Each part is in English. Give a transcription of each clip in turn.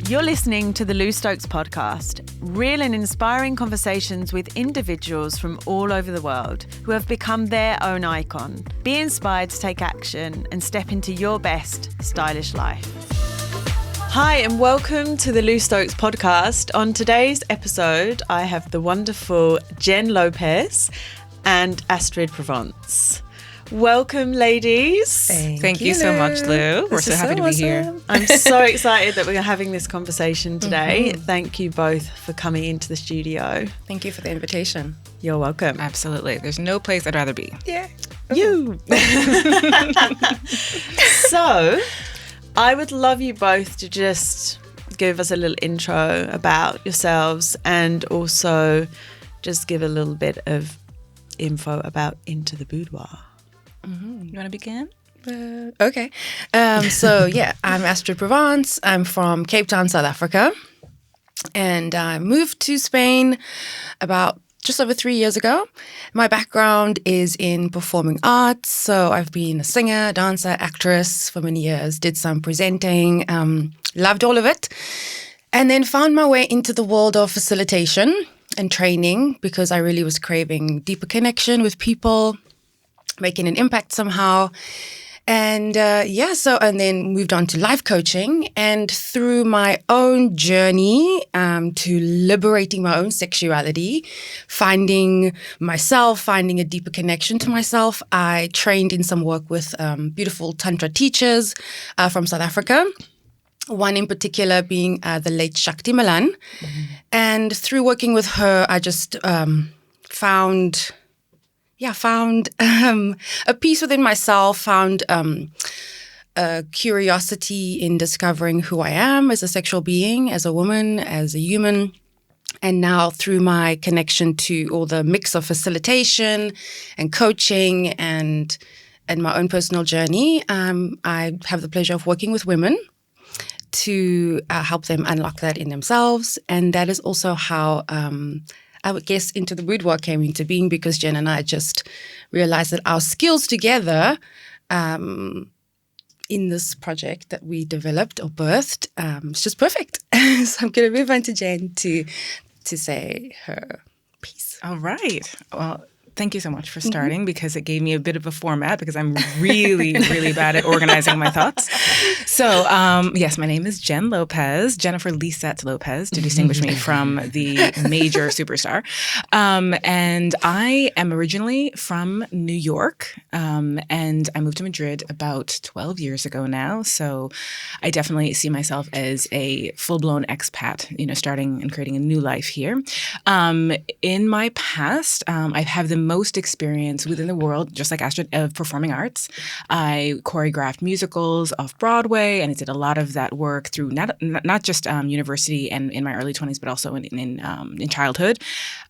You're listening to the Lou Stokes podcast, real and inspiring conversations with individuals from all over the world who have become their own icon. Be inspired to take action and step into your best stylish life. Hi and welcome to the Lou Stokes podcast. On today's episode, I have the wonderful Jenn Lopez and Astrid Provénce. Welcome, ladies. Thank you so much, Lou. We're so happy to be here. I'm so excited that we're having this conversation today. Thank you both for coming into the studio. Thank you for the invitation. You're welcome. Absolutely. There's no place I'd rather be. Yeah. You. So, I would love you both to just give us a little intro about yourselves and also just give a little bit of info about Into the Boudoir. You want to begin? Okay. I'm Astrid Provénce. I'm from Cape Town, South Africa. And I moved to Spain about just over 3 years ago. My background is in performing arts. So I've been a singer, dancer, actress for many years, did some presenting, loved all of it. And then found my way into the world of facilitation and training because I really was craving deeper connection with people, making an impact somehow. And then moved on to life coaching. And through my own journey to liberating my own sexuality, finding myself, finding a deeper connection to myself, I trained in some work with beautiful Tantra teachers from South Africa. One in particular being the late Shakti Malan. And through working with her, I just found a peace within myself, found a curiosity in discovering who I am as a sexual being, as a woman, as a human. And now through my connection to all the mix of facilitation and coaching and my own personal journey, I have the pleasure of working with women to help them unlock that in themselves. And that is also how I would guess Into the Boudoir came into being, because Jenn and I just realized that our skills together in this project that we developed or birthed is just perfect. So I'm going to move on to Jenn to say her piece. All right. Well, thank you so much for starting because it gave me a bit of a format because I'm really, really bad at organizing my thoughts. So, yes, my name is Jenn Lopez, Jennifer Lisette Lopez, to distinguish me from the major superstar. And I am originally from New York, and I moved to Madrid about 12 years ago now. So I definitely see myself as a full-blown expat, starting and creating a new life here. In my past, I have the most experience within the world, just like Astrid, of performing arts. I choreographed musicals off Broadway, and I did a lot of that work through not just university and in my early 20s, but also in childhood.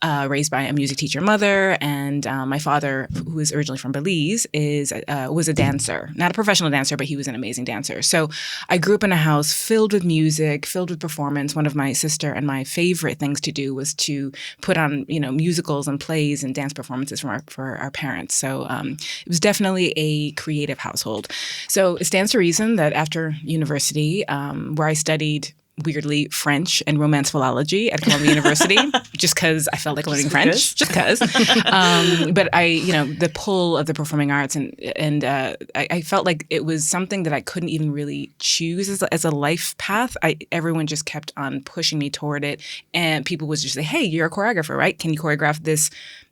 Raised by a music teacher mother, and my father, who is originally from Belize, was a dancer, not a professional dancer, but he was an amazing dancer. So I grew up in a house filled with music, filled with performance. One of my sister and my favorite things to do was to put on musicals and plays and dance performances for our parents. So it was definitely a creative household. So it stands to reason that after university, where I studied weirdly French and Romance philology at Columbia University, just because I felt like learning French, just because. But the pull of the performing arts and I felt like it was something that I couldn't even really choose as a life path. Everyone just kept on pushing me toward it, and people would just say, "Hey, you're a choreographer, right? Can you choreograph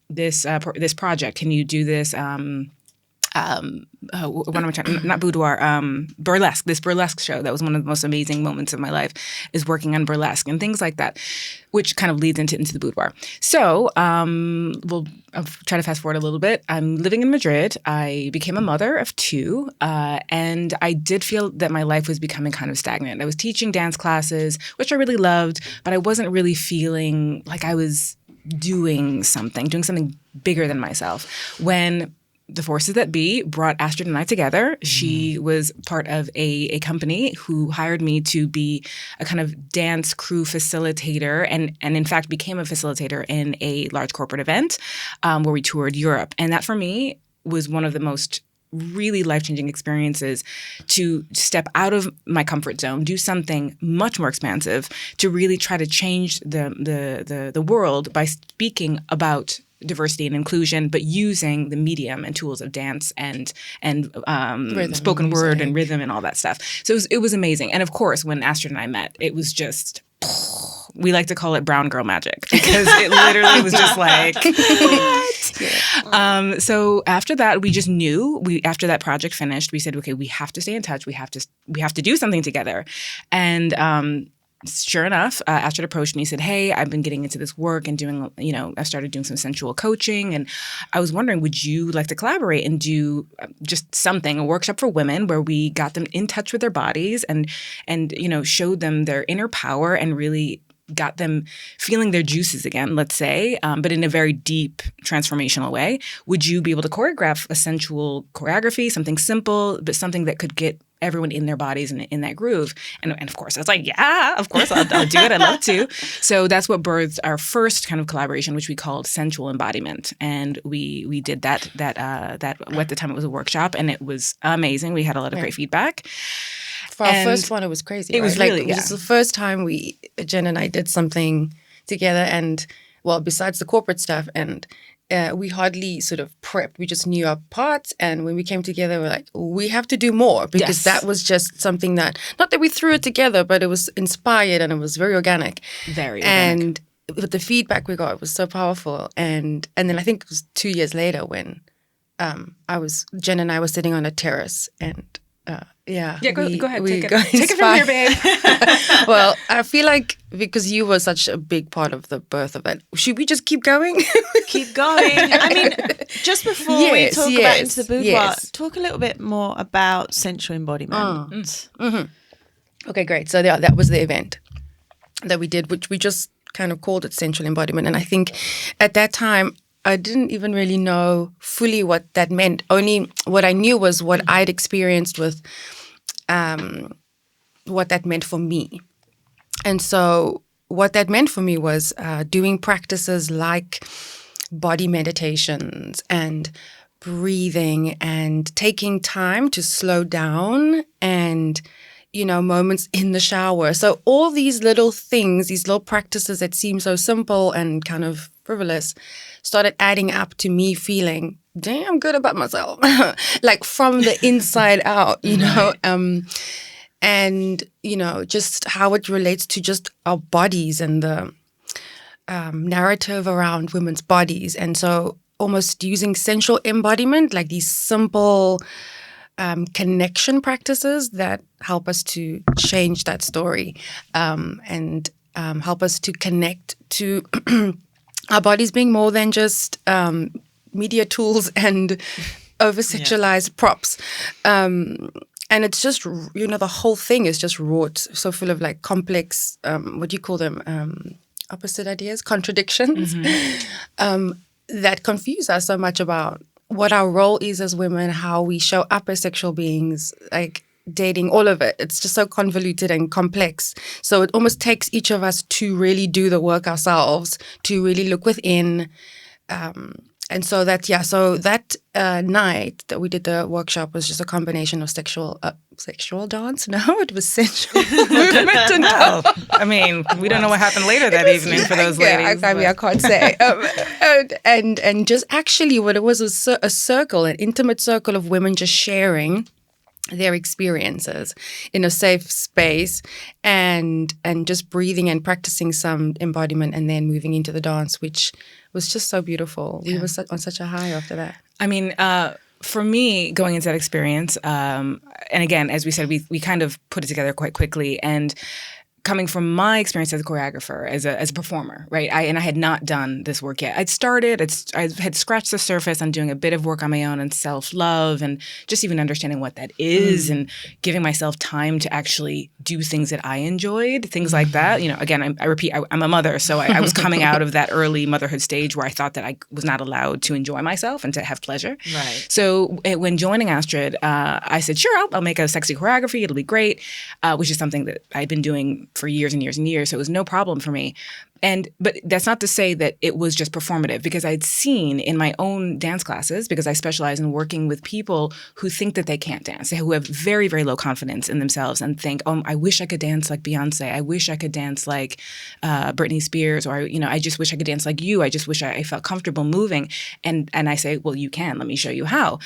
this project? Can you do this?" What am I trying? Not boudoir, burlesque. This burlesque show that was one of the most amazing moments of my life is working on burlesque and things like that, which kind of leads into the boudoir. So I'll try to fast forward a little bit. I'm living in Madrid. I became a mother of two, and I did feel that my life was becoming kind of stagnant. I was teaching dance classes, which I really loved, but I wasn't really feeling like I was doing something bigger than myself. When the forces that be brought Astrid and I together. She was part of a company who hired me to be a kind of dance crew facilitator and in fact became a facilitator in a large corporate event where we toured Europe. And that for me was one of the most really life-changing experiences to step out of my comfort zone, do something much more expansive, to really try to change the world by speaking about diversity and inclusion, but using the medium and tools of dance and spoken word and rhythm and all that stuff. So it was amazing. And of course, when Astrid and I met, it was just, we like to call it brown girl magic, because it literally was just like, what? So after that, we just knew, after that project finished, we said, okay, we have to stay in touch. We have to do something together. And sure enough, Astrid approached me and said, hey, I've been getting into this work and doing, I started doing some sensual coaching. And I was wondering, would you like to collaborate and do just something, a workshop for women where we got them in touch with their bodies and showed them their inner power and really got them feeling their juices again, let's say, but in a very deep, transformational way. Would you be able to choreograph a sensual choreography, something simple, but something that could get everyone in their bodies and in that groove? And of course, I was like, yeah, of course, I'll do it. I'd love to. So that's what birthed our first kind of collaboration, which we called Sensual Embodiment. And we did that at the time it was a workshop, and it was amazing. We had a lot of great feedback. For our first one, it was crazy. It was right? really, It was the first time Jenn and I did something together, and well, besides the corporate stuff, and we hardly sort of prepped. We just knew our parts, and when we came together, we're like, we have to do more, because that was just something that, not that we threw it together, but it was inspired and it was very organic. Very organic. And with the feedback we got, it was so powerful. And then I think it was 2 years later when Jenn and I were sitting on a terrace, and go ahead. Take it from here, babe. Well, I feel like because you were such a big part of the birth of it, should we just keep going? Keep going. I mean, just before we talk about Into the Boudoir, talk a little bit more about sensual embodiment. Okay, great. So that was the event that we did, which we just kind of called it Sensual Embodiment. And I think at that time, I didn't even really know fully what that meant. Only what I knew was what I'd experienced with what that meant for me. And so what that meant for me was doing practices like body meditations and breathing and taking time to slow down and, moments in the shower. So all these little things, these little practices that seem so simple and kind of frivolous, started adding up to me feeling damn good about myself, like from the inside out, and, just how it relates to just our bodies and the narrative around women's bodies. And so almost using sensual embodiment, like these simple connection practices that help us to change that story and help us to connect to our bodies being more than just media tools and over-sexualized props. And it's just, the whole thing is just wrought, so full of like complex, what do you call them? Opposite ideas, contradictions that confuse us so much about what our role is as women, how we show up as sexual beings, like dating, all of it. It's just so convoluted and complex. So it almost takes each of us to really do the work ourselves, to really look within. And so that night that we did the workshop was just a combination of sexual dance. No, it was sensual movement. No. I mean, we don't know what happened later that evening for those ladies. I can't say. And just actually what it was a circle, an intimate circle of women just sharing their experiences in a safe space and just breathing and practicing some embodiment and then moving into the dance, which was just so beautiful. We were on such a high after that. I mean, for me, going into that experience, and again, as we said, we kind of put it together quite quickly, and coming from my experience as a choreographer, as a performer, right? I had not done this work yet. I had scratched the surface on doing a bit of work on my own and self-love and just even understanding what that is and giving myself time to actually do things that I enjoyed, things like that. Again, I repeat, I'm a mother, so I was coming out of that early motherhood stage where I thought that I was not allowed to enjoy myself and to have pleasure. Right. So when joining Astrid, I said, sure, I'll make a sexy choreography. It'll be great, which is something that I've been doing for years and years and years. So it was no problem for me. But that's not to say that it was just performative, because I'd seen in my own dance classes, because I specialize in working with people who think that they can't dance, who have very, very low confidence in themselves and think, oh, I wish I could dance like Beyonce. I wish I could dance like Britney Spears, or, I just wish I could dance like you. I just wish I felt comfortable moving. And I say, well, you can. Let me show you how.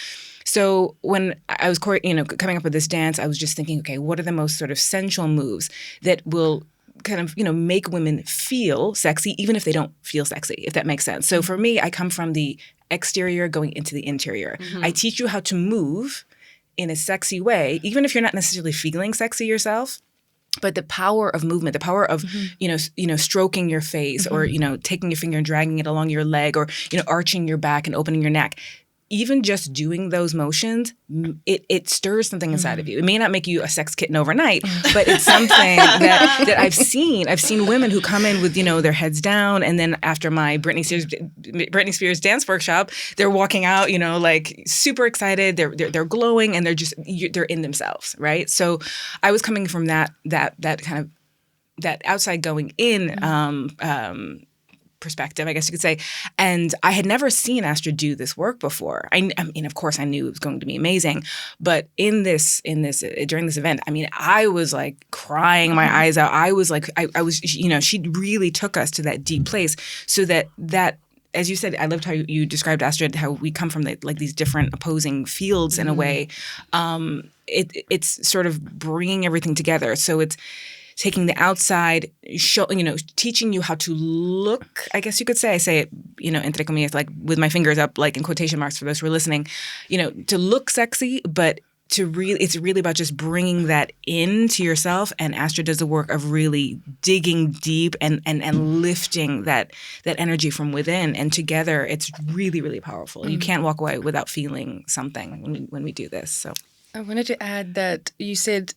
So when I was, coming up with this dance, I was just thinking, okay, what are the most sort of sensual moves that will kind of, make women feel sexy, even if they don't feel sexy, if that makes sense. So for me, I come from the exterior going into the interior. Mm-hmm. I teach you how to move in a sexy way, even if you're not necessarily feeling sexy yourself. But the power of movement, the power of, stroking your face, mm-hmm. or, taking your finger and dragging it along your leg, or, arching your back and opening your neck. Even just doing those motions, it stirs something inside of you. It may not make you a sex kitten overnight, but it's something that I've seen. I've seen women who come in with, their heads down, and then after my Britney Spears dance workshop, they're walking out, like super excited. They're glowing, and they're in themselves, right? So I was coming from that kind of that outside going in perspective, I guess you could say. And I had never seen Astrid do this work before. I mean, of course, I knew it was going to be amazing, but during this event, I mean, I was like crying my eyes out. I was like, I was, she really took us to that deep place, so that. As you said, I loved how you described, Astrid, how we come from these different opposing fields in a way. It's sort of bringing everything together. So it's taking the outside, teaching you how to look, I guess you could say. I say it, entre comillas, like with my fingers up, like in quotation marks for those who are listening, to look sexy, but it's really about just bringing that into yourself. And Astrid does the work of really digging deep and lifting that energy from within. And together, it's really, really powerful. You can't walk away without feeling something when we do this. So I wanted to add that you said,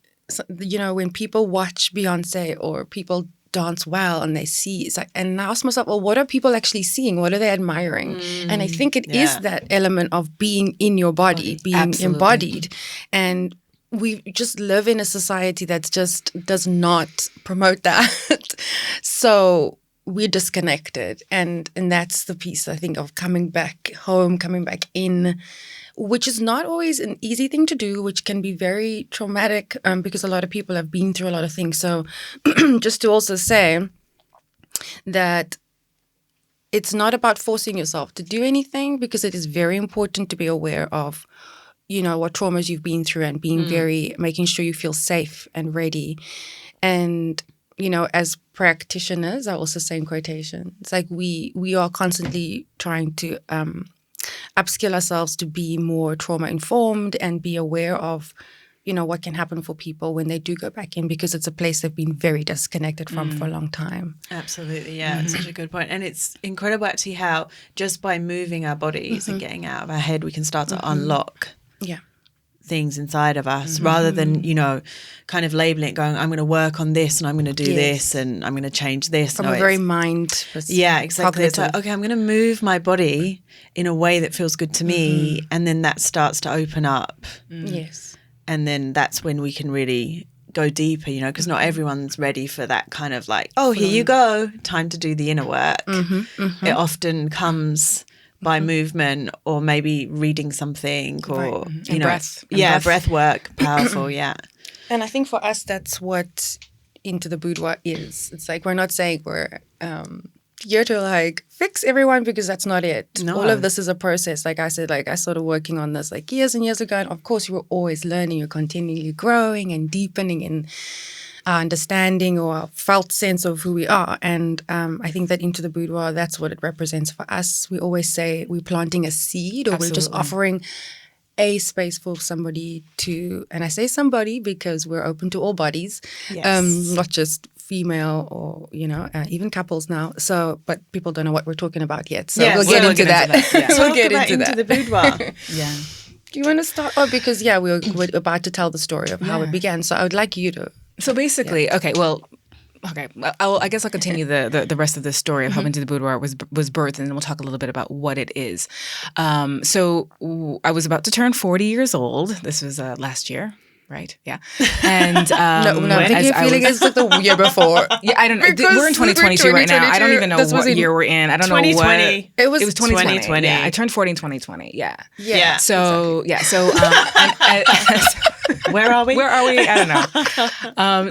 when people watch Beyonce or people dance well and they see, it's like, and I asked myself, well, what are people actually seeing? What are they admiring? And I think it is that element of being in your body, being Absolutely. Embodied. And we just live in a society that just does not promote that. So we're disconnected. And that's the piece, I think, of coming back home, coming back in, which is not always an easy thing to do, which can be very traumatic because a lot of people have been through a lot of things. So just to also say that it's not about forcing yourself to do anything, because it is very important to be aware of, what traumas you've been through, and being making sure you feel safe and ready. And, as practitioners, I also say in quotation, it's like we are constantly trying to upskill ourselves to be more trauma-informed and be aware of, what can happen for people when they do go back in, because it's a place they've been very disconnected from for a long time. Absolutely, yeah. It's such a good point. And it's incredible actually how just by moving our bodies and getting out of our head, we can start to unlock things inside of us rather than, kind of labeling it, going, I'm going to work on this and I'm going to do this and I'm going to change this. From a very mind perspective. Yeah, exactly. It's like, okay, I'm going to move my body in a way that feels good to me, and then that starts to open up. Yes. And then that's when we can really go deeper, because not everyone's ready for that kind of like, oh, here you go, time to do the inner work. It often comes by movement, or maybe reading something, or breath. Breath work, powerful, yeah. And I think for us, that's what Into the Boudoir is. It's like, we're not saying we're here to like fix everyone, because that's not it. No. All of this is a process. Like I said, I started working on this like years and years ago, and of course you were always learning, you're continually growing and deepening in our understanding or our felt sense of who we are. And I think that Into the Boudoir, that's what it represents for us. We always say we're planting a seed, or we're just offering a space for somebody to, and I say somebody because we're open to all bodies, not just female or, even couples now. So, but people don't know what we're talking about yet. So we'll get into that. We'll get into that. Into the Boudoir. Yeah. Do you want to start? Oh, because, we're about to tell the story of how it began. So I would like you to. So basically, I guess I'll continue the rest of the story of how Into the Boudoir was birthed, and then we'll talk a little bit about what it is. So I was about to turn 40 years old. This was last year. right? Yeah. And No, I think your feeling is like the year before. Yeah, I don't know. We're in 2022 right now. I don't even know what year we're in. I don't know what. 2020. It was 2020. Yeah, I turned 40 in 2020. Yeah. Yeah. So, exactly. yeah. So, where are we? Where are we? I don't know.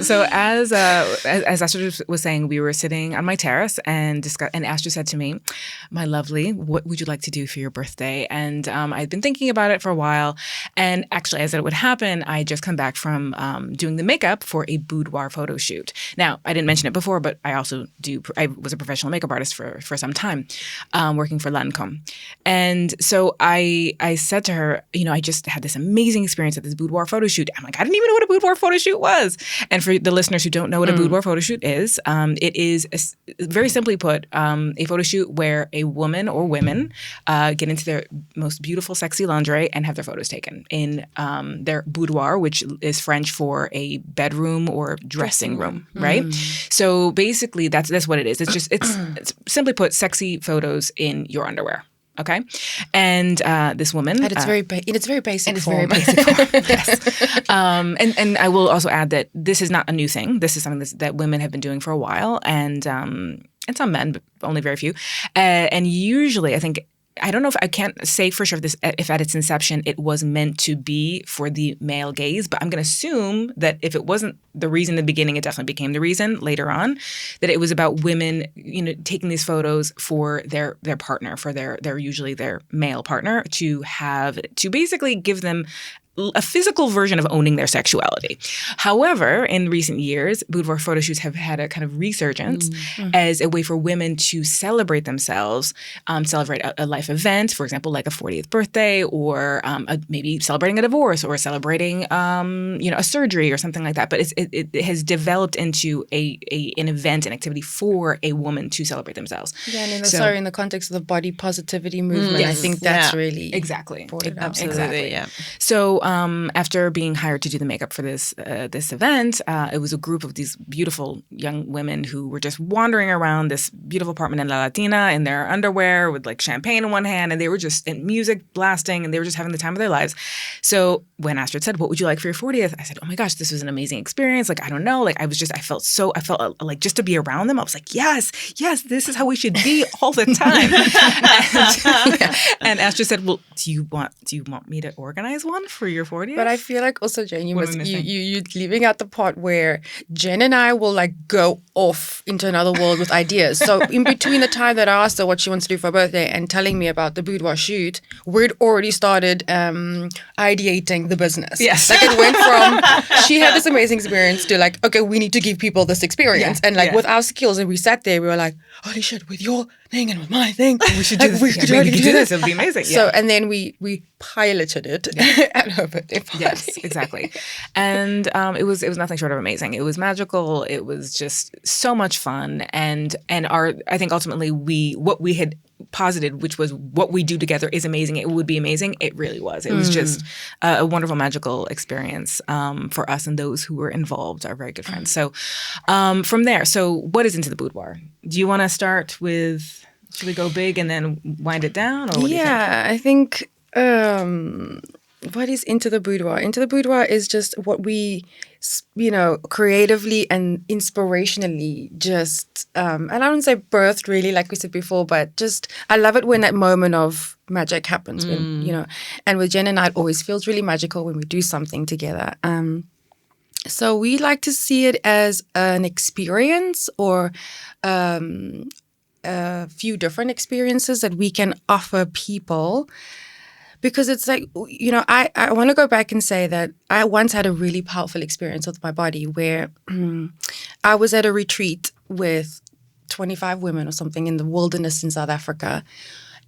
So as Astrid was saying, we were sitting on my terrace and Astrid said to me, "My lovely, what would you like to do for your birthday?" And I'd been thinking about it for a while. And actually, as it would happen, I just come back from doing the makeup for a Boudoir photo shoot. Now, I didn't mention it before, but I also I was a professional makeup artist for some time, working for Lancome. And so I said to her, I just had this amazing experience at this Boudoir photo shoot. I'm like, I didn't even know what a Boudoir photo shoot was. And for the listeners who don't know what a Boudoir photo shoot is, it is, very simply put, a photo shoot where a woman or women get into their most beautiful, sexy lingerie and have their photos taken in their boudoir, which is French for a bedroom or dressing room, right? So basically, that's what it is. It's simply put, sexy photos in your underwear. Okay, and this woman, and it's very basic form. Very basic form. Yes, and I will also add that this is not a new thing. This is something that women have been doing for a while, and some men, but only very few. And usually, I think. I don't know if I can't say for sure if at its inception it was meant to be for the male gaze, but I'm going to assume that if it wasn't the reason in the beginning, it definitely became the reason later on, that it was about women, taking these photos for their partner, for their usually their male partner, to basically give them a physical version of owning their sexuality. However, in recent years, boudoir photo shoots have had a kind of resurgence as a way for women to celebrate themselves, celebrate a life event, for example, like a 40th birthday, or maybe celebrating a divorce, or celebrating a surgery or something like that. But it has developed into an event, an activity for a woman to celebrate themselves. Yeah, and in the context of the body positivity movement, I think that's really exactly absolutely exactly. Yeah. So after being hired to do the makeup for this event, it was a group of these beautiful young women who were just wandering around this beautiful apartment in La Latina in their underwear with like champagne in one hand, and they were just in music blasting, and they were just having the time of their lives. So when Astrid said, "What would you like for your 40th?" I said, "Oh my gosh, this was an amazing experience. Like, I don't know, like I felt like just to be around them. I was like, yes, this is how we should be all the time." and Astrid said, "Well, do you want me to organize one for your 40th?" But I feel like also, Jen, you're leaving out the part where Jen and I will like go off into another world with ideas. So in between the time that I asked her what she wants to do for her birthday and telling me about the boudoir shoot, we'd already started ideating the business. Yes. Like it went from, she had this amazing experience to like, okay, we need to give people this experience. And like with our skills, and we sat there, we were like, holy shit, with your thing and with my thing, we should do this. We could do this. It would be amazing. So, and then we piloted it at her birthday party. Yes, exactly. And it was nothing short of amazing. It was magical. It was just so much fun. And I think ultimately what we had posited, which was what we do together is amazing. It would be amazing. It really was. It was just a wonderful, magical experience for us and those who were involved, our very good friends. So from there, so what is Into the Boudoir? Do you want to start with, should we go big and then wind it down? Or what do you think? I think what is Into the Boudoir? Into the Boudoir is just what we, creatively and inspirationally just, and I don't say birthed really, like we said before, but just, I love it when that moment of magic happens, when, and with Jen and I, it always feels really magical when we do something together. So we like to see it as an experience or a few different experiences that we can offer people. Because it's like, I want to go back and say that I once had a really powerful experience with my body where I was at a retreat with 25 women or something in the wilderness in South Africa.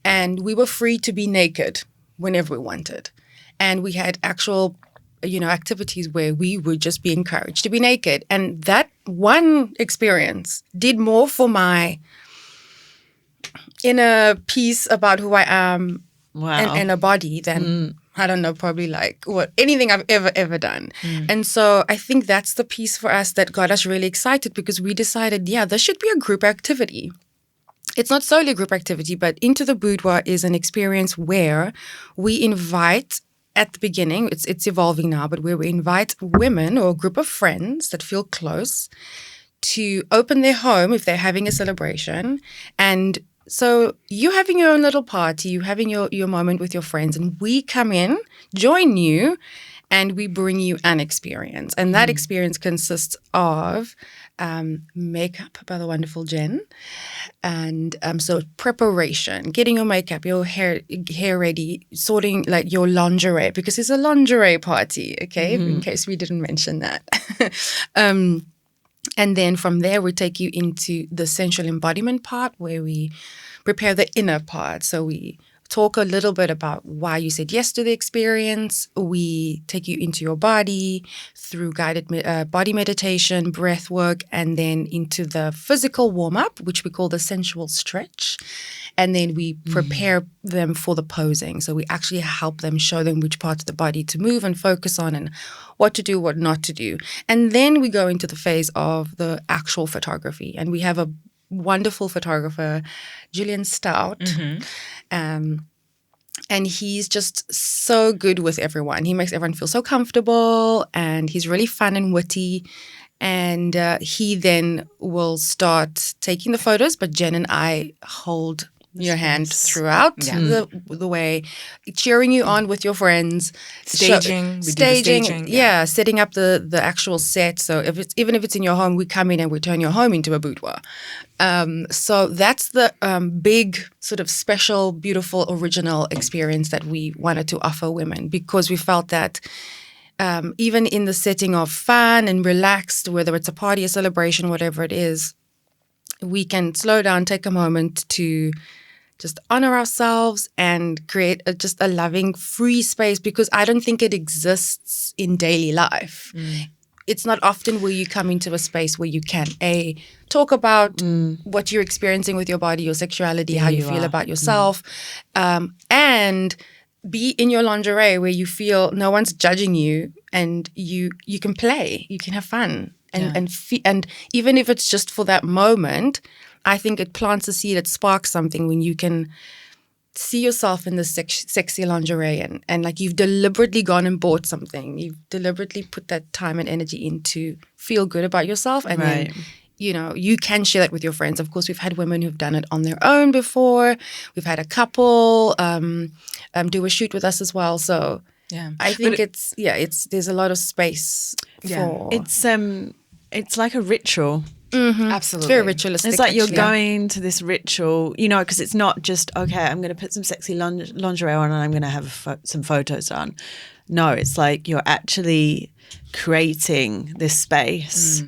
And we were free to be naked whenever we wanted. And we had actual, activities where we would just be encouraged to be naked. And that one experience did more for my inner peace about who I am. Wow. And a body than, I don't know, probably like anything I've ever done. And so I think that's the piece for us that got us really excited because we decided, this should be a group activity. It's not solely a group activity, but Into the Boudoir is an experience where we invite at the beginning, it's evolving now, but where we invite women or a group of friends that feel close to open their home if they're having a celebration. And so you're having your own little party, you're having your moment with your friends, and we come in, join you, and we bring you an experience. And that experience consists of makeup by the wonderful Jenn. And so preparation, getting your makeup, your hair ready, sorting like your lingerie, because it's a lingerie party, okay, in case we didn't mention that. And then from there, we take you into the sensual embodiment part where we prepare the inner part. So we talk a little bit about why you said yes to the experience. We take you into your body through guided body meditation, breath work, and then into the physical warm-up, which we call the sensual stretch. And then we prepare them for the posing. So we actually help them, show them which parts of the body to move and focus on and what to do, what not to do. And then we go into the phase of the actual photography. And we have a wonderful photographer, Julian Stout. And he's just so good with everyone. He makes everyone feel so comfortable, and he's really fun and witty. And he then will start taking the photos, but Jenn and I hold your hand throughout the way, cheering you on with your friends, staging, setting up the actual set. So even if it's in your home, we come in and we turn your home into a boudoir. So that's the big sort of special, beautiful, original experience that we wanted to offer women, because we felt that even in the setting of fun and relaxed, whether it's a party, a celebration, whatever it is, we can slow down, take a moment to just honor ourselves and create just a loving, free space, because I don't think it exists in daily life. It's not often where you come into a space where you can, talk about what you're experiencing with your body, your sexuality, how you feel about yourself, and be in your lingerie where you feel no one's judging you, and you can play, you can have fun. And even if it's just for that moment, I think it plants a seed, it sparks something when you can see yourself in the sexy lingerie and like you've deliberately gone and bought something. You've deliberately put that time and energy in to feel good about yourself. And then, you can share that with your friends. Of course, we've had women who've done it on their own before. We've had a couple do a shoot with us as well. So I think there's a lot of space for... It's like a ritual. Absolutely. It's very ritualistic. It's like you're going to this ritual, because it's not just, okay, I'm going to put some sexy lingerie on and I'm going to have some photos done. No, it's like you're actually creating this space.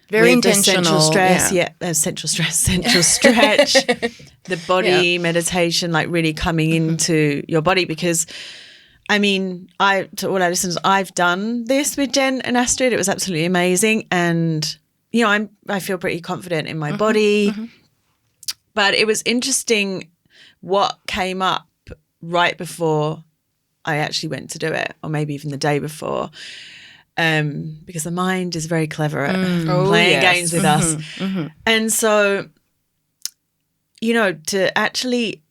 Very intentional. Central stretch, the body meditation, like really coming into your body. Because, I mean, to all our listeners, I've done this with Jenn and Astrid. It was absolutely amazing. And I feel pretty confident in my body. But it was interesting what came up right before I actually went to do it, or maybe even the day before, because the mind is very clever at playing games with us. And so, to actually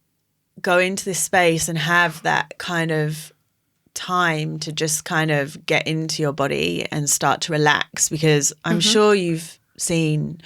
go into this space and have that kind of time to just kind of get into your body and start to relax, because I'm sure you've seen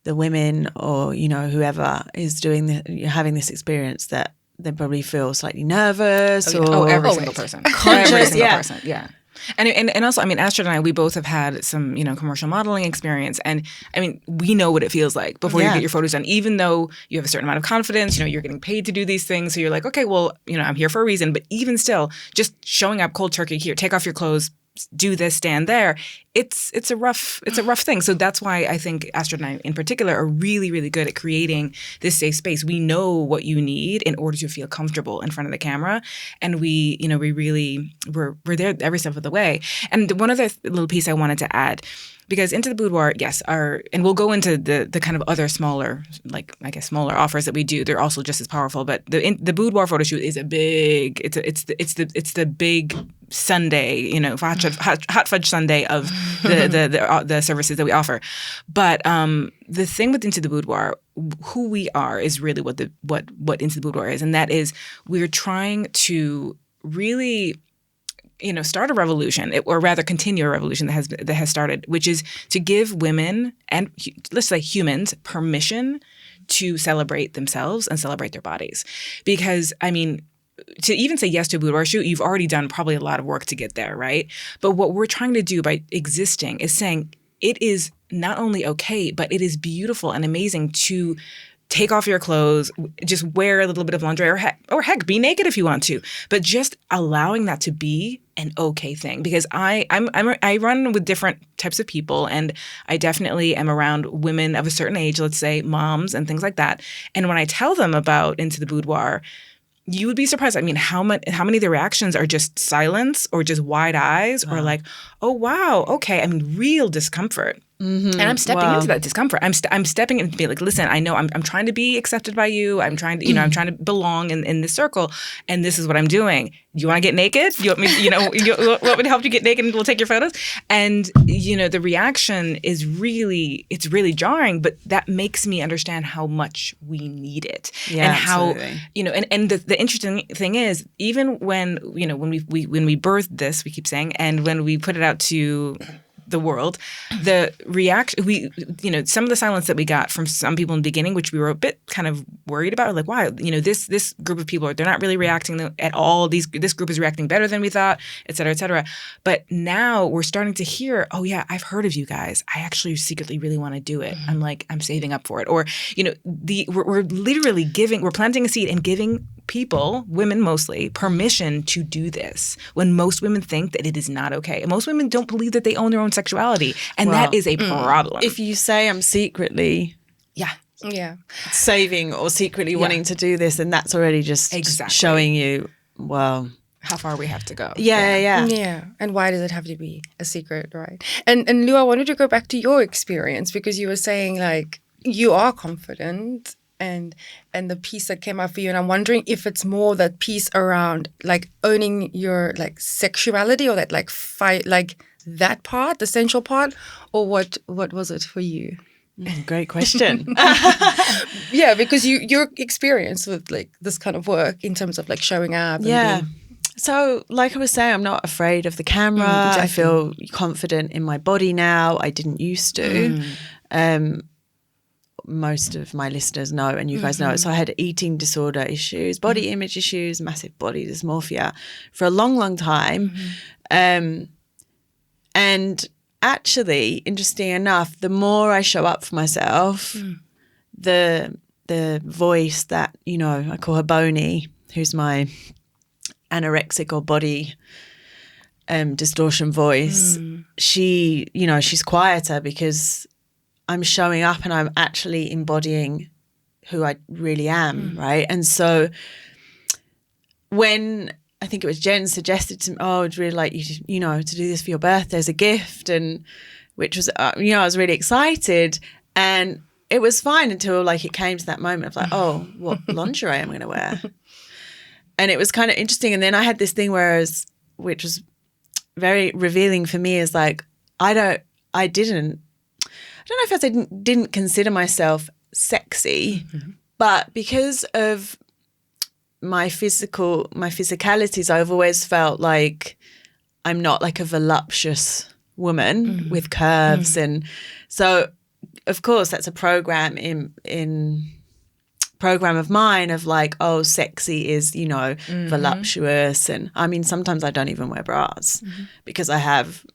the women or whoever is having this experience that they probably feel slightly nervous every single person conscious, every single person. And also, I mean, Astrid and I, we both have had some, commercial modeling experience. And I mean, we know what it feels like before you get your photos done, even though you have a certain amount of confidence, you're getting paid to do these things. So you're like, okay, well, I'm here for a reason. But even still, just showing up cold turkey here, take off your clothes, do this, stand there. It's a rough thing. So that's why I think Astrid and I in particular are really, really good at creating this safe space. We know what you need in order to feel comfortable in front of the camera. And we're there every step of the way. And one other little piece I wanted to add, because Into the Boudoir, and we'll go into the kind of other smaller, smaller offers that we do. They're also just as powerful. But the Boudoir photo shoot is it's the big Sunday, hot fudge Sunday of the services that we offer. But the thing with Into the Boudoir, who we are is really what Into the Boudoir is, and that is we're trying to really start a revolution, or rather continue a revolution that has started, which is to give women and let's say humans permission to celebrate themselves and celebrate their bodies. Because, I mean, to even say yes to a boudoir shoot, you've already done probably a lot of work to get there, right? But what we're trying to do by existing is saying it is not only okay, but it is beautiful and amazing to take off your clothes, just wear a little bit of lingerie, or heck, be naked if you want to. But just allowing that to be an okay thing, because I run with different types of people, and I definitely am around women of a certain age, let's say moms and things like that. And when I tell them about Into the Boudoir, you would be surprised. I mean, how many of the reactions are just silence or just wide eyes or like, oh, wow, okay. I mean, real discomfort. Mm-hmm. And I'm stepping into that discomfort. I'm stepping in and be like, listen, I know I'm trying to be accepted by you. I'm trying to, I'm trying to belong in this circle. And this is what I'm doing. You want to get naked? You want me, you want me to help you get naked and we'll take your photos? And, the reaction is really jarring, but that makes me understand how much we need it. Yeah, and how, absolutely. And the interesting thing is, even when we birthed this, we keep saying, and when we put it out to the world, the reaction, some of the silence that we got from some people in the beginning, which we were a bit kind of worried about, like, why, this group of people, they're not really reacting at all. This group is reacting better than we thought, et cetera, et cetera. But now we're starting to hear, oh yeah, I've heard of you guys. I actually secretly really want to do it. Mm-hmm. I'm saving up for it. Or, we're literally we're planting a seed and giving people, women mostly, permission to do this when most women think that it is not okay. And most women don't believe that they own their own sexuality. And that is a problem. If you say I'm secretly saving or secretly wanting to do this, then that's already just showing you, well, how far we have to go. Yeah. And why does it have to be a secret, right? And Lou, I wanted to go back to your experience, because you were saying like you are confident and the piece that came up for you, and I'm wondering if it's more that piece around like owning your like sexuality, or that like fight, like that part, the sensual part, or what was it for you? Great question. Yeah, because your experience with like this kind of work in terms of like showing up. And So like I was saying, I'm not afraid of the camera. Exactly. I feel confident in my body now. I didn't used to. Most of my listeners know, and you guys know it. So I had eating disorder issues, body image issues, massive body dysmorphia for a long, long time. And actually, interesting enough, the more I show up for myself, the voice that, I call her Boney, who's my anorexic or body distortion voice, she, she's quieter because I'm showing up and I'm actually embodying who I really am, right? And so when I think it was Jenn suggested to me, I'd really like you to, to do this for your birthday as a gift, and which was, I was really excited, and it was fine until like it came to that moment of like, oh, what lingerie am I going to wear? And it was kind of interesting. And then I had this thing which was very revealing for me, is like, I don't know if I didn't consider myself sexy, but because of my physicalities, I've always felt like I'm not like a voluptuous woman with curves. And so, of course, that's a program program of mine of like, oh, sexy is, voluptuous. And I mean, sometimes I don't even wear bras because I have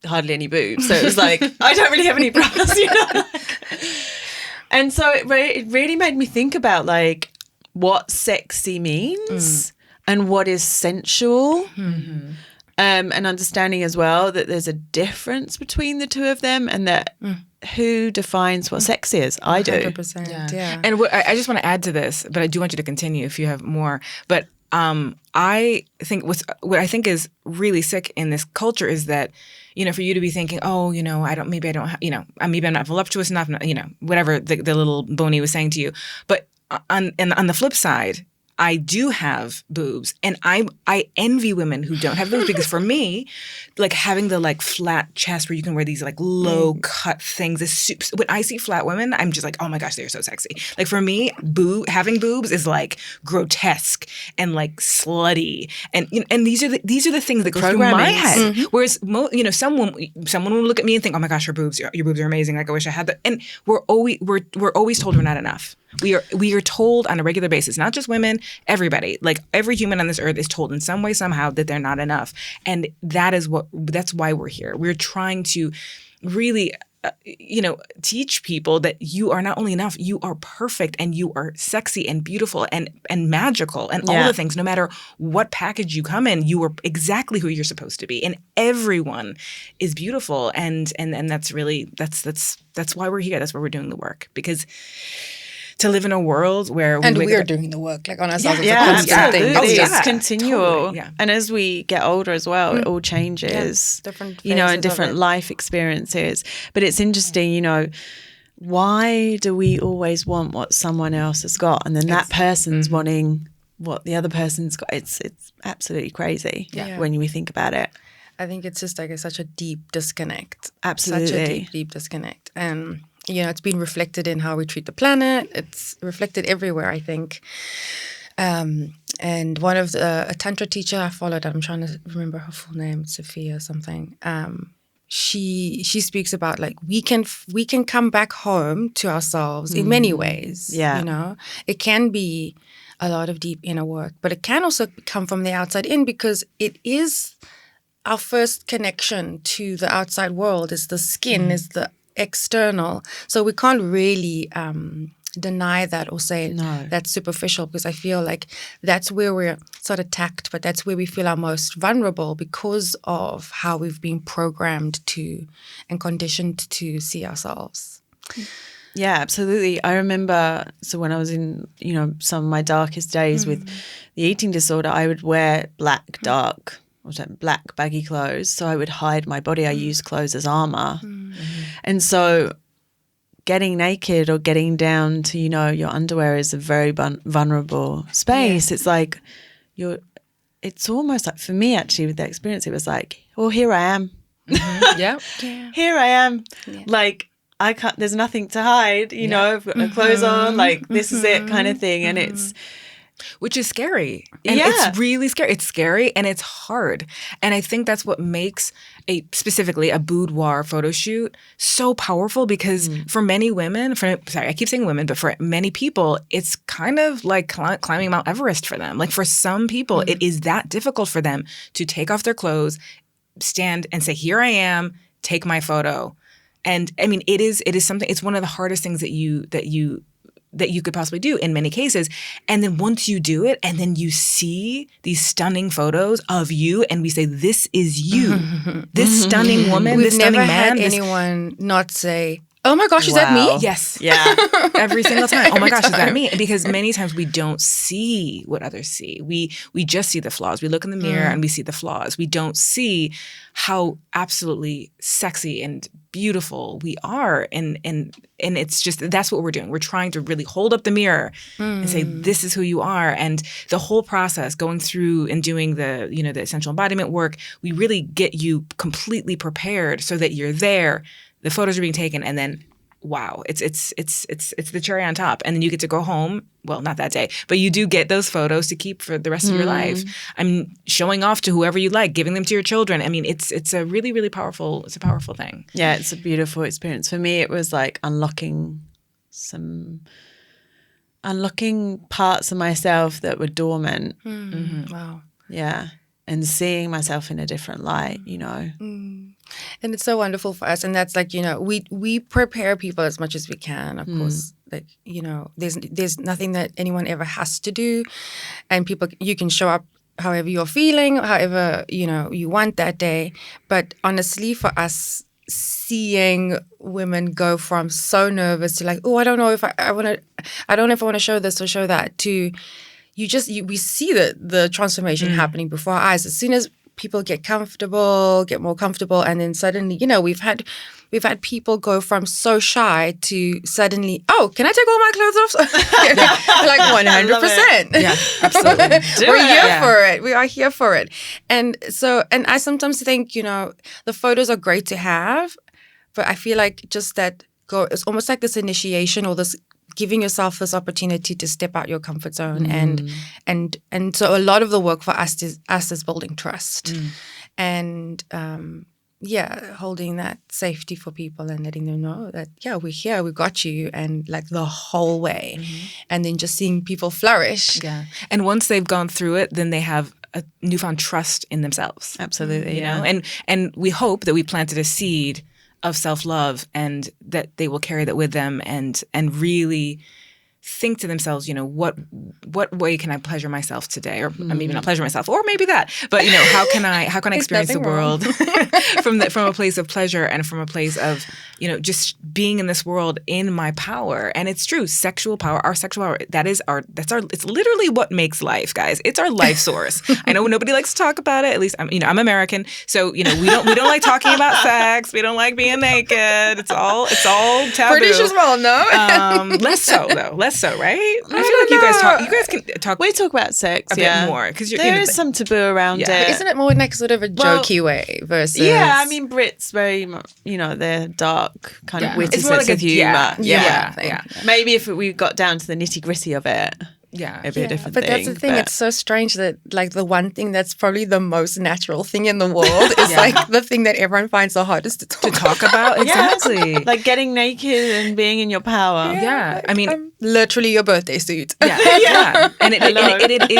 hardly any boobs. So it was like, I don't really have any bras, And so it really made me think about like what sexy means and what is sensual. And understanding as well that there's a difference between the two of them, and that who defines what sex is? I do. 100%. Yeah. And I just want to add to this, but I do want you to continue if you have more. But I think what I think is really sick in this culture is that, for you to be thinking, oh, maybe I'm not voluptuous enough, whatever the little Boney was saying to you. But on the flip side, I do have boobs, and I envy women who don't have boobs, because for me, like having the like flat chest where you can wear these like low cut things is super. When I see flat women, I'm just like, oh my gosh, they're so sexy. Like for me, having boobs is like grotesque and like slutty, and and these are the things that go through my head. Whereas someone will look at me and think, oh my gosh, your boobs are amazing. Like I wish I had that. And we're always told we're not enough. We are told on a regular basis, not just women, everybody, like every human on this earth is told in some way, somehow that they're not enough. And that's why we're here. We're trying to really, teach people that you are not only enough, you are perfect, and you are sexy and beautiful and magical and all the things. No matter what package you come in, you are exactly who you're supposed to be. And everyone is beautiful. And that's really, that's why we're here. That's why we're doing the work. Because to live in a world where we're doing the work, like on ourselves. Absolutely. Yeah. It's continual. Totally, yeah. And as we get older as well, it all changes. Different and different life experiences. But it's interesting, why do we always want what someone else has got? And then that person's wanting what the other person's got. It's absolutely crazy when we think about it. I think it's just like such a deep disconnect. Absolutely. Such a deep disconnect. And it's been reflected in how we treat the planet. It's reflected everywhere, I think. And one of a Tantra teacher I followed, I'm trying to remember her full name, Sophia something. She speaks about like we can come back home to ourselves in many ways. Yeah. It can be a lot of deep inner work, but it can also come from the outside in, because it is our first connection to the outside world. Is the skin, is the external. So we can't really deny that or say that's superficial, because I feel like that's where we're sort of attacked, but that's where we feel our most vulnerable because of how we've been programmed to and conditioned to see ourselves. Yeah, absolutely. I remember, so when I was in, some of my darkest days with the eating disorder, I would wear black baggy clothes, so I would hide my body. I used clothes as armor. And so getting naked or getting down to, your underwear is a very vulnerable space. It's like it's almost like, for me actually with the experience, it was like, well, here I am. Here I am. Yeah. Like, I can't, there's nothing to hide, I've got no clothes on, like this is it kind of thing. And it's, which is scary. And it's really scary. It's scary and it's hard. And I think that's what makes specifically a boudoir photo shoot so powerful, because for many women, I keep saying women, but for many people, it's kind of like climbing Mount Everest for them. Like for some people, it is that difficult for them to take off their clothes, stand and say, here I am, take my photo. And I mean, it is something, it's one of the hardest things that you could possibly do in many cases. And then once you do it and then you see these stunning photos of you and we say, this is you, this stunning woman, this stunning man. We've never had anyone not say, oh my gosh, is that me? Yes. Yeah. Every single time. Oh my gosh, is that me? Because many times we don't see what others see. We just see the flaws. We look in the mirror and we see the flaws. We don't see how absolutely sexy and beautiful we are. And it's just, that's what we're doing. We're trying to really hold up the mirror and say, this is who you are. And the whole process, going through and doing the essential embodiment work, we really get you completely prepared so that you're there. The photos are being taken, and then, wow, it's the cherry on top. And then you get to go home. Well, not that day, but you do get those photos to keep for the rest of your life. I'm showing off to whoever you like, giving them to your children. I mean, it's a really, really powerful. It's a powerful thing. Yeah, it's a beautiful experience. For me, it was like unlocking parts of myself that were dormant. Wow. Yeah, and seeing myself in a different light. And it's so wonderful for us. And that's like, we prepare people as much as we can. Of course, like, there's nothing that anyone ever has to do. And you can show up however you're feeling, however, you want that day. But honestly, for us, seeing women go from so nervous to like, oh, I don't know if I want to show this or show that, to we see the transformation happening before our eyes. As soon as people get more comfortable, and then suddenly, we've had people go from so shy to suddenly, oh, can I take all my clothes off? Like 100%. Yeah, absolutely. We're here for it. We are here for it. And I sometimes think, the photos are great to have, but I feel like just that it's almost like this initiation, or this giving yourself this opportunity to step out your comfort zone. And so a lot of the work for us is building trust and holding that safety for people and letting them know that, we're here, we got you, and like the whole way. And then just seeing people flourish. Yeah. And once they've gone through it, then they have a newfound trust in themselves. Absolutely. You know? And we hope that we planted a seed of self-love, and that they will carry that with them and really think to themselves, what way can I pleasure myself today? Or maybe not pleasure myself, or maybe that. But how can I experience the world from a place of pleasure and from a place of, just being in this world in my power. And it's true, sexual power, our sexual power, it's literally what makes life, guys. It's our life source. I know nobody likes to talk about it. At least I'm American, so we don't like talking about sex. We don't like being naked. It's all taboo. British as well, no? Less so though. Less so, right? I feel like you guys can talk. We talk about sex a bit more, because there is some taboo around it. Isn't it more like sort of a jokey way versus? Yeah, I mean, Brits very, they're dark kind of witty sense of humour. Yeah. Maybe if we got down to the nitty gritty of it. Yeah, it'd be a different but thing. That's the thing. It's so strange that like the one thing that's probably the most natural thing in the world is like the thing that everyone finds the hardest to talk about. Exactly. Like getting naked and being in your power. Yeah. I mean, literally your birthday suit. Yeah. And it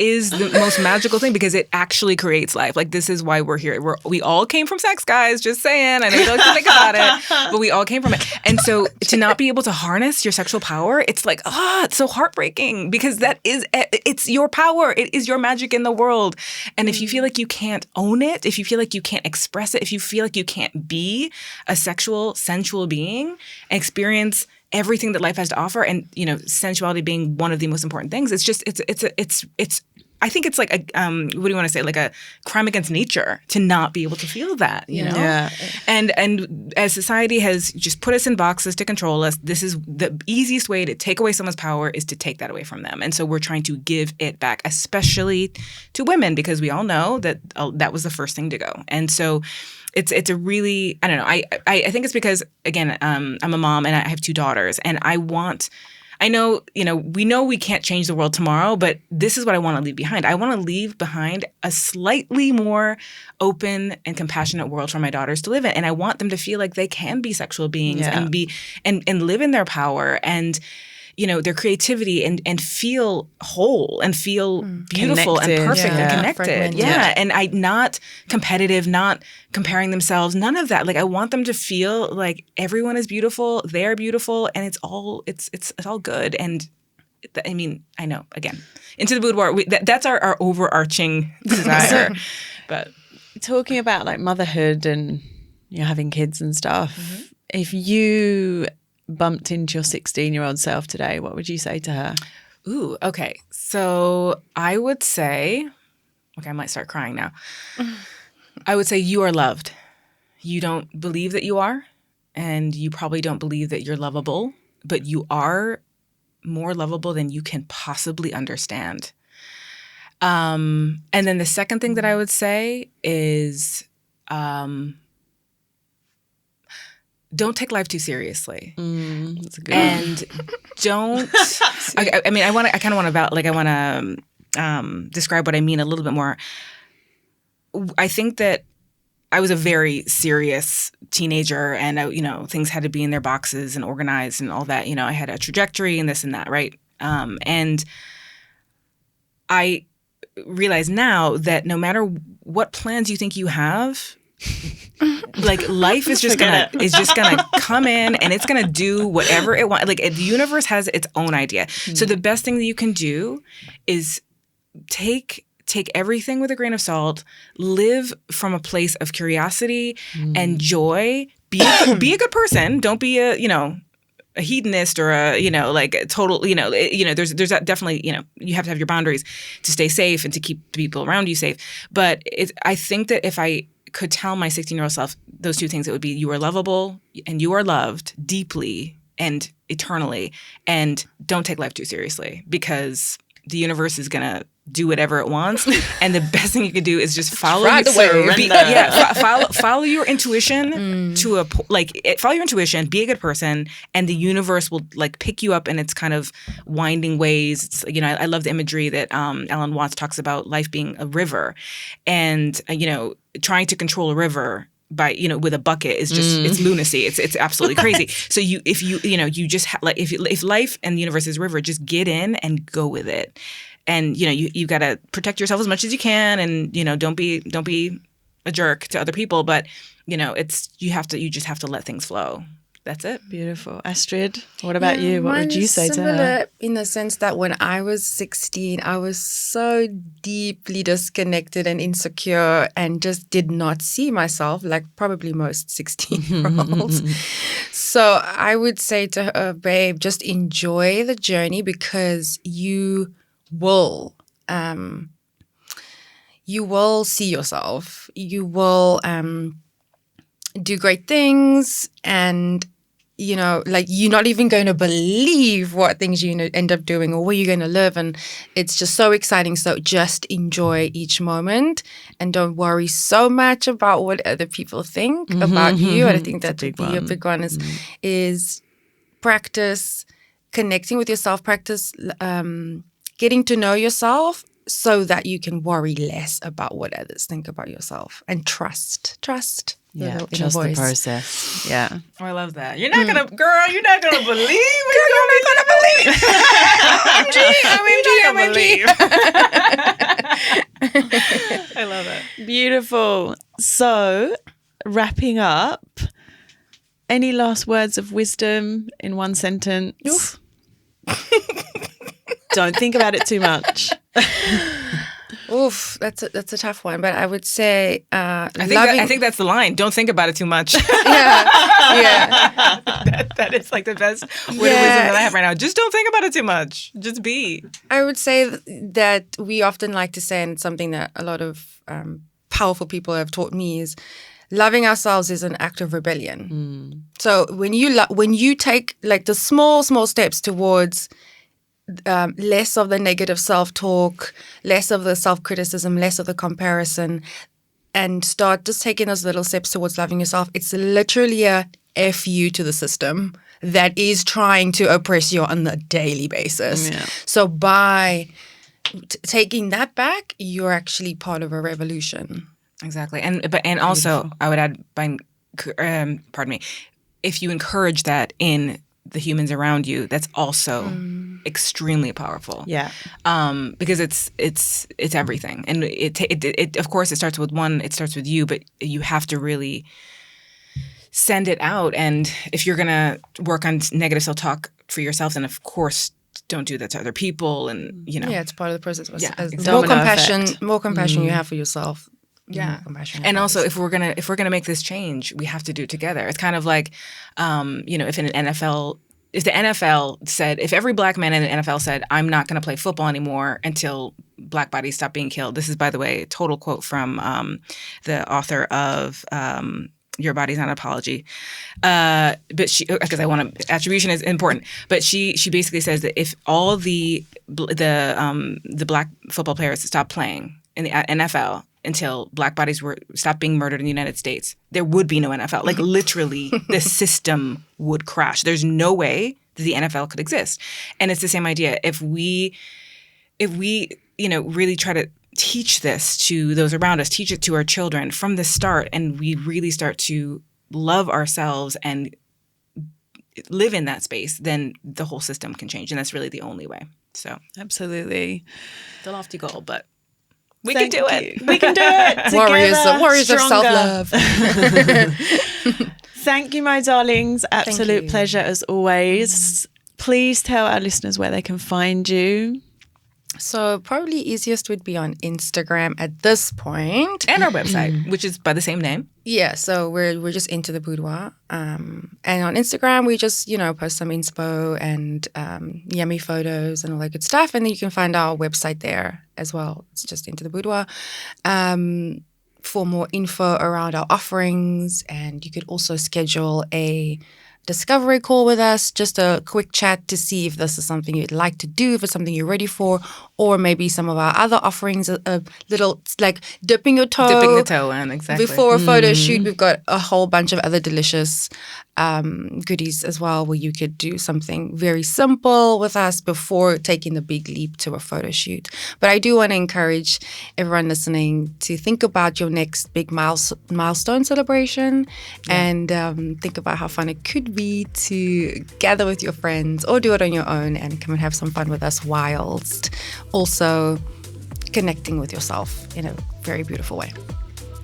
is the most magical thing, because it actually creates life. Like, this is why we're here. We all came from sex, guys. Just saying. I know you don't like to think about it, but we all came from it. And so to not be able to harness your sexual power, it's like, it's so heartbreaking, because it's your power. It is your magic in the world. And if you feel like you can't own it, if you feel like you can't express it, if you feel like you can't be a sensual being and experience everything that life has to offer, and sensuality being one of the most important things, it's I think it's like what do you want to say, like a crime against nature to not be able to feel that, you know? Yeah. And as society has just put us in boxes to control us, this is the easiest way to take away someone's power, is to take that away from them. And so we're trying to give it back, especially to women, because we all know that that was the first thing to go. And so it's a really, I don't know, I think it's because, again, I'm a mom and I have 2 daughters, and I know, we know we can't change the world tomorrow, but this is what I want to leave behind. I want to leave behind a slightly more open and compassionate world for my daughters to live in. And I want them to feel like they can be sexual beings and be and live in their power and, their creativity and feel whole and feel beautiful connected. And perfect and connected. Yeah. And not competitive, not comparing themselves, none of that. Like, I want them to feel like everyone is beautiful, they're beautiful, and it's all good. And I mean, I know, again, into the boudoir, that's our overarching desire. But talking about like motherhood and having kids and stuff, if you bumped into your 16-year-old self today, what would you say to her? Ooh, okay. So I would say, I might start crying now. I would say you are loved. You don't believe that you are, and you probably don't believe that you're lovable, but you are more lovable than you can possibly understand. And then the second thing that I would say is, don't take life too seriously. That's a good and don't. I kind of want to describe what I mean a little bit more. I think that I was a very serious teenager, and things had to be in their boxes and organized and all that. I had a trajectory and this and that, right? And I realize now that no matter what plans you think you have, like, life is just gonna come in and it's gonna do whatever it wants. Like, the universe has its own idea. So the best thing that you can do is take everything with a grain of salt, live from a place of curiosity and joy, be a good person. Don't be a hedonist or a, you know, like a total, you know, there's definitely, you know, you have to have your boundaries to stay safe and to keep people around you safe. But I think that if I could tell my 16-year-old self those two things, it would be you are lovable and you are loved deeply and eternally, and don't take life too seriously, because the universe is going to do whatever it wants. And the best thing you could do is just follow follow your intuition follow your intuition, be a good person, and the universe will like pick you up in its kind of winding ways. It's, you know, I love the imagery that Alan Watts talks about life being a river, and you know, trying to control a river by, you know, with a bucket is just it's lunacy. It's absolutely crazy. So if life and the universe is a river, just get in and go with it. And you know, you got to protect yourself as much as you can, and you know, don't be a jerk to other people. But you know, you just have to let things flow. That's it. Beautiful. Astrid, what about you? What would you say to her? In the sense that when I was 16, I was so deeply disconnected and insecure and just did not see myself, like probably most 16-year-olds. So I would say to her, babe, just enjoy the journey, because you will see yourself. You will do great things, and you know, like, you're not even going to believe what things you're going to end up doing or where you're going to live. And it's just so exciting. So just enjoy each moment and don't worry so much about what other people think about you. And I think that would be a big one is practice connecting with yourself, practice getting to know yourself so that you can worry less about what others think about yourself, and trust. Yeah, trust the process. Yeah. Oh, I love that. You're not gonna, girl. You're not gonna believe. Girl, you're not gonna believe. OMG. I love it. Beautiful. So, wrapping up, any last words of wisdom in one sentence? Oof. Don't think about it too much. Oof, that's a tough one. But I would say, I think that's the line. Don't think about it too much. Yeah. That is like the best word of wisdom that I have right now. Just don't think about it too much. Just be. I would say that we often like to say, and it's something that a lot of powerful people have taught me, is loving ourselves is an act of rebellion. So when you take like the small steps towards less of the negative self-talk, less of the self-criticism, less of the comparison, and start just taking those little steps towards loving yourself, it's literally a F you to the system that is trying to oppress you on a daily basis. Yeah. So by taking that back, you're actually part of a revolution. Exactly. And also, I would add, if you encourage that in the humans around you, that's also extremely powerful. Yeah. Because it's everything, and it of course it starts with you, but you have to really send it out. And if you're gonna work on negative self-talk for yourself, then of course don't do that to other people. And you know, it's part of the process. Yeah, More compassion you have for yourself. Yeah, and also if we're gonna make this change, we have to do it together. It's kind of like, if the NFL said, if every black man in the NFL said, I'm not gonna play football anymore until black bodies stop being killed. This is, by the way, a total quote from the author of Your Body's Not an Apology. But she, because attribution is important. But she basically says that if all the black football players stopped playing in the NFL until black bodies stopped being murdered in the United States, there would be no NFL. Like literally, the system would crash. There's no way that the NFL could exist. And it's the same idea. If we really try to teach this to those around us, teach it to our children from the start, and we really start to love ourselves and live in that space, then the whole system can change. And that's really the only way. So absolutely. It's a lofty goal, but we can do it. We can do it. Warriors of self-love. Thank you, my darlings. Absolute pleasure as always. Please tell our listeners where they can find you. So probably easiest would be on Instagram at this point. And our website, which is by the same name. Yeah, so we're just into the Boudoir. And on Instagram, we just, post some inspo and yummy photos and all that good stuff. And then you can find our website there as well. It's just into the Boudoir. For more info around our offerings, and you could also schedule a discovery call with us, just a quick chat to see if this is something you'd like to do, if it's something you're ready for, or maybe some of our other offerings, a little like dipping your toe. Dipping the toe in, exactly. Before a photo shoot, we've got a whole bunch of other delicious goodies as well, where you could do something very simple with us before taking the big leap to a photo shoot. But I do want to encourage everyone listening to think about your next big milestone celebration and think about how fun it could be to gather with your friends or do it on your own and come and have some fun with us whilst also connecting with yourself in a very beautiful way.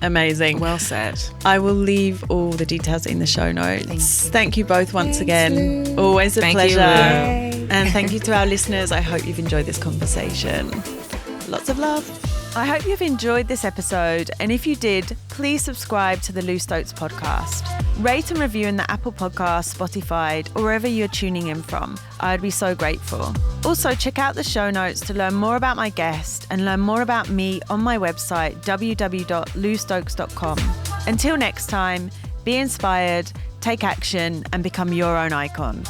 Amazing. Well said. I will leave all the details in the show notes. Thank you both once again. Lou. Always a pleasure. You, and thank you to our listeners. I hope you've enjoyed this conversation. Lots of love. I hope you've enjoyed this episode, and if you did, please subscribe to the Lou Stokes podcast. Rate and review in the Apple Podcasts, Spotify, or wherever you're tuning in from. I'd be so grateful. Also, check out the show notes to learn more about my guest and learn more about me on my website, www.loustokes.com. Until next time, be inspired, take action, and become your own icon.